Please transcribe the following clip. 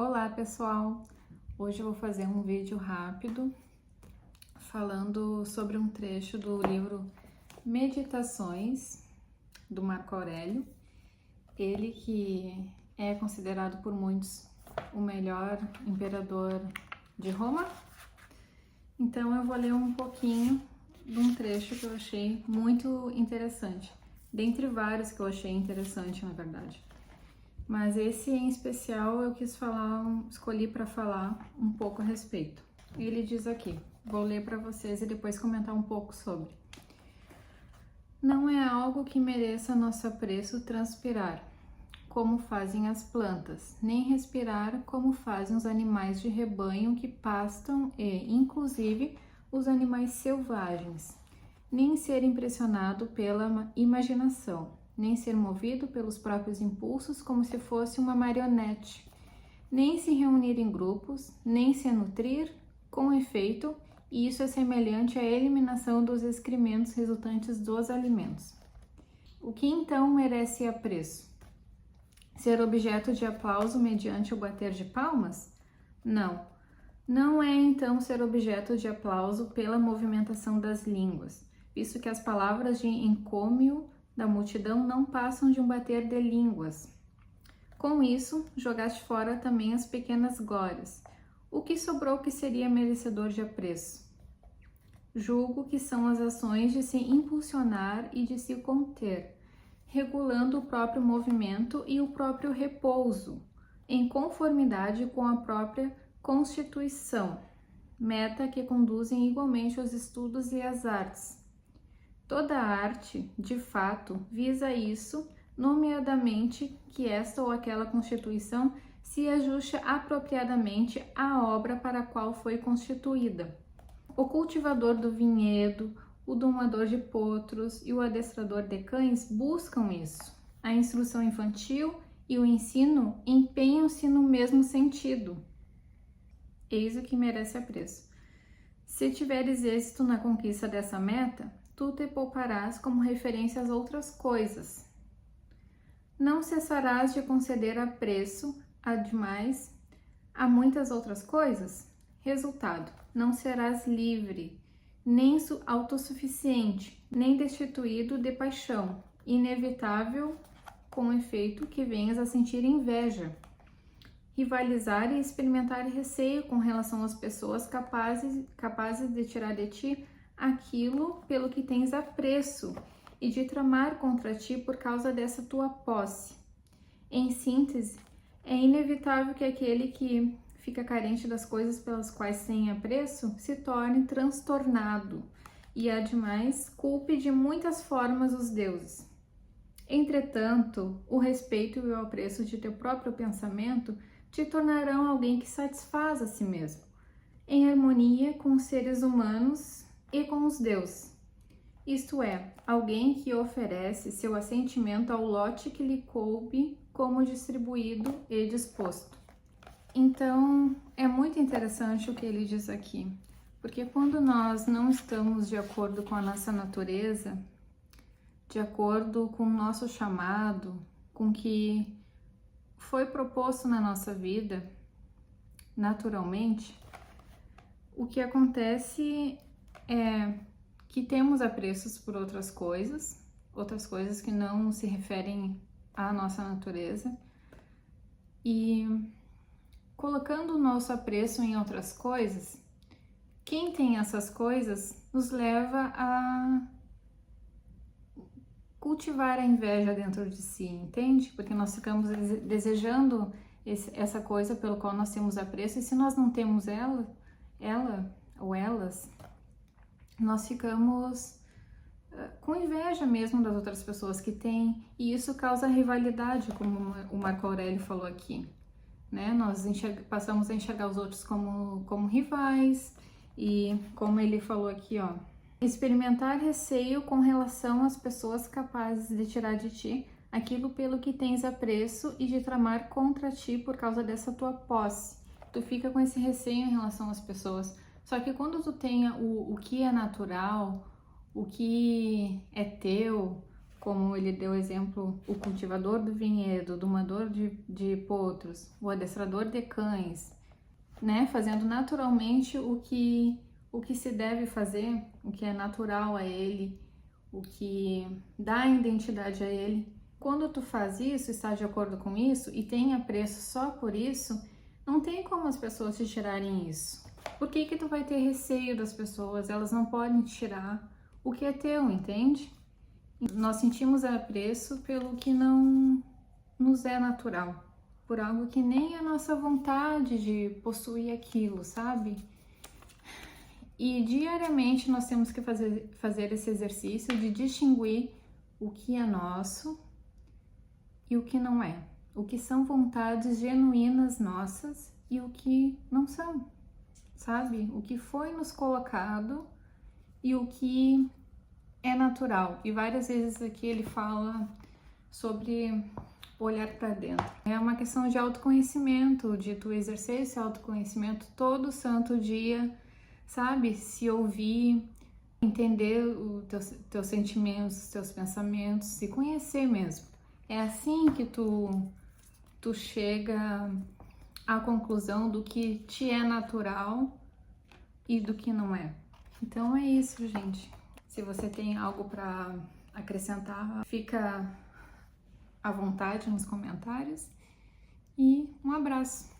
Olá pessoal, hoje eu vou fazer um vídeo rápido falando sobre um trecho do livro Meditações do Marco Aurélio, ele que é considerado por muitos o melhor imperador de Roma. Então eu vou ler um pouquinho de um trecho que eu achei muito interessante, dentre vários que eu achei interessante na verdade. Mas esse em especial eu escolhi para falar um pouco a respeito. Ele diz aqui, vou ler para vocês e depois comentar um pouco sobre. Não é algo que mereça nosso apreço transpirar, como fazem as plantas, nem respirar como fazem os animais de rebanho que pastam e, inclusive, os animais selvagens, nem ser impressionado pela imaginação, nem ser movido pelos próprios impulsos como se fosse uma marionete, nem se reunir em grupos, nem se nutrir, com efeito, e isso é semelhante à eliminação dos excrementos resultantes dos alimentos. O que então merece apreço? Ser objeto de aplauso mediante o bater de palmas? Não. Não é então ser objeto de aplauso pela movimentação das línguas, visto que as palavras de encômio da multidão não passam de um bater de línguas. Com isso, jogaste fora também as pequenas glórias. O que sobrou que seria merecedor de apreço? Julgo que são as ações de se impulsionar e de se conter, regulando o próprio movimento e o próprio repouso, em conformidade com a própria constituição, meta que conduzem igualmente os estudos e as artes. Toda a arte, de fato, visa isso, nomeadamente que esta ou aquela constituição se ajuste apropriadamente à obra para a qual foi constituída. O cultivador do vinhedo, o domador de potros e o adestrador de cães buscam isso. A instrução infantil e o ensino empenham-se no mesmo sentido. Eis o que merece apreço. Se tiveres êxito na conquista dessa meta, tu te pouparás como referência às outras coisas. Não cessarás de conceder apreço, ademais, a muitas outras coisas? Resultado, não serás livre, nem autossuficiente, nem destituído de paixão, inevitável com efeito que venhas a sentir inveja, rivalizar e experimentar receio com relação às pessoas capazes de tirar de ti aquilo pelo que tens apreço e de tramar contra ti por causa dessa tua posse. Em síntese, é inevitável que aquele que fica carente das coisas pelas quais tem apreço se torne transtornado e, ademais, culpe de muitas formas os deuses. Entretanto, o respeito e o apreço de teu próprio pensamento te tornarão alguém que satisfaz a si mesmo, em harmonia com os seres humanos e com os deuses, isto é, alguém que oferece seu assentimento ao lote que lhe coube como distribuído e disposto. Então, é muito interessante o que ele diz aqui, porque quando nós não estamos de acordo com a nossa natureza, de acordo com o nosso chamado, com o que foi proposto na nossa vida, naturalmente, o que acontece é que temos apreços por outras coisas que não se referem à nossa natureza, e colocando o nosso apreço em outras coisas, quem tem essas coisas nos leva a cultivar a inveja dentro de si, entende? Porque nós ficamos desejando essa coisa pelo qual nós temos apreço, e se nós não temos ela ou elas, nós ficamos com inveja mesmo das outras pessoas que têm, e isso causa rivalidade, como o Marco Aurélio falou aqui, né? Nós passamos a enxergar os outros como rivais, e como ele falou aqui, ó, experimentar receio com relação às pessoas capazes de tirar de ti aquilo pelo que tens apreço e de tramar contra ti por causa dessa tua posse. Tu fica com esse receio em relação às pessoas. Só que quando tu tenha o que é natural, o que é teu, como ele deu exemplo, o cultivador do vinhedo, o domador de potros, o adestrador de cães, né? Fazendo naturalmente o que se deve fazer, o que é natural a ele, o que dá identidade a ele. Quando tu faz isso, está de acordo com isso e tem apreço só por isso, não tem como as pessoas te tirarem isso. Por que que tu vai ter receio das pessoas? Elas não podem tirar o que é teu, entende? Nós sentimos apreço pelo que não nos é natural, por algo que nem a nossa vontade de possuir aquilo, sabe? E diariamente nós temos que fazer esse exercício de distinguir o que é nosso e o que não é. O que são vontades genuínas nossas e o que não são, sabe? O que foi nos colocado e o que é natural. E várias vezes aqui ele fala sobre olhar para dentro. É uma questão de autoconhecimento, de tu exercer esse autoconhecimento todo santo dia, sabe? Se ouvir, entender os teus sentimentos, os teus pensamentos, se conhecer mesmo. É assim que tu chega à conclusão do que te é natural e do que não é. Então é isso, gente. Se você tem algo para acrescentar, fica à vontade nos comentários e um abraço!